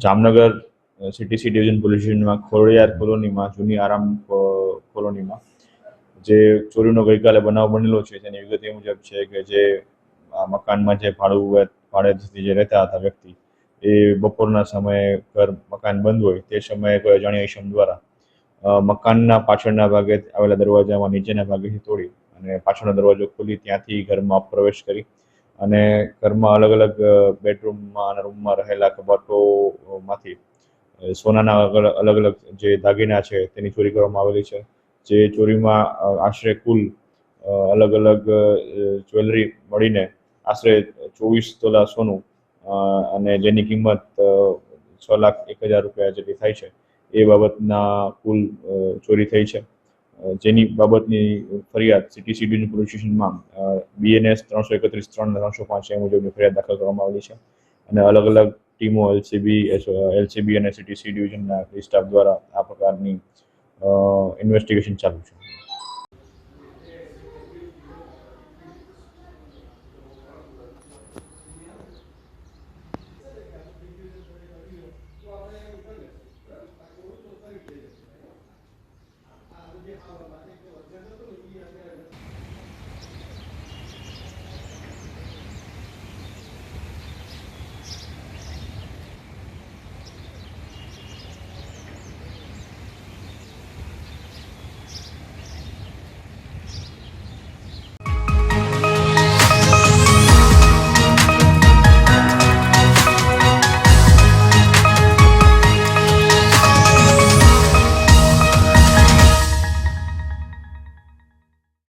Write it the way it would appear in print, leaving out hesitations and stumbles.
Jamnagar city C division police સ્ટેશનમાં ખોડિયાર કોલોનીમાં જૂની આરામ કોલોનીમાં જે ચોરીનો ગઈકાલે બનાવ બનેલો છે તેની વિગત એ મુજબ છે કે જે આ મકાનમાં જે ભાડેથી જે રહેતા હતા વ્યક્તિ એ બપોરના સમયે મકાન બંધ હોય તે સમયે કોઈ અજાણ્યા ઈસમ દ્વારા મકાનના પાછળના ભાગે આવેલા દરવાજામાં નીચેના ભાગેથી તોડી અને પાછળનો દરવાજો ખોલી ત્યાંથી ઘરમાં પ્રવેશ કરી અને ઘરમાં અલગ અલગ બેડરૂમમાં અને રૂમમાં રહેલા કબાટોમાંથી સોનાના અલગ અલગ જે દાગીના છે તેની ચોરી કરવામાં આવેલી છે. જે ચોરીમાં આશરે કુલ અલગ અલગ જ્વેલરી મળીને આશરે 24 તોલા સોનું અને જેની કિંમત 6,01,000 રૂપિયા જેટલી થાય છે એ બાબતના કુલ ચોરી થઈ છે. જેની બાબતની ફરિયાદ સિટી સી ડિવિઝન પોલીસ સ્ટેશનમાં BNS 331-3 અને 305 મુજબની ફરિયાદ દાખલ કરવામાં આવેલી છે અને અલગ અલગ ટીમો LCB અને સિટી સી ડિવિઝનના સ્ટાફ દ્વારા આ પ્રકારની ઇન્વેસ્ટિગેશન ચાલુ છે.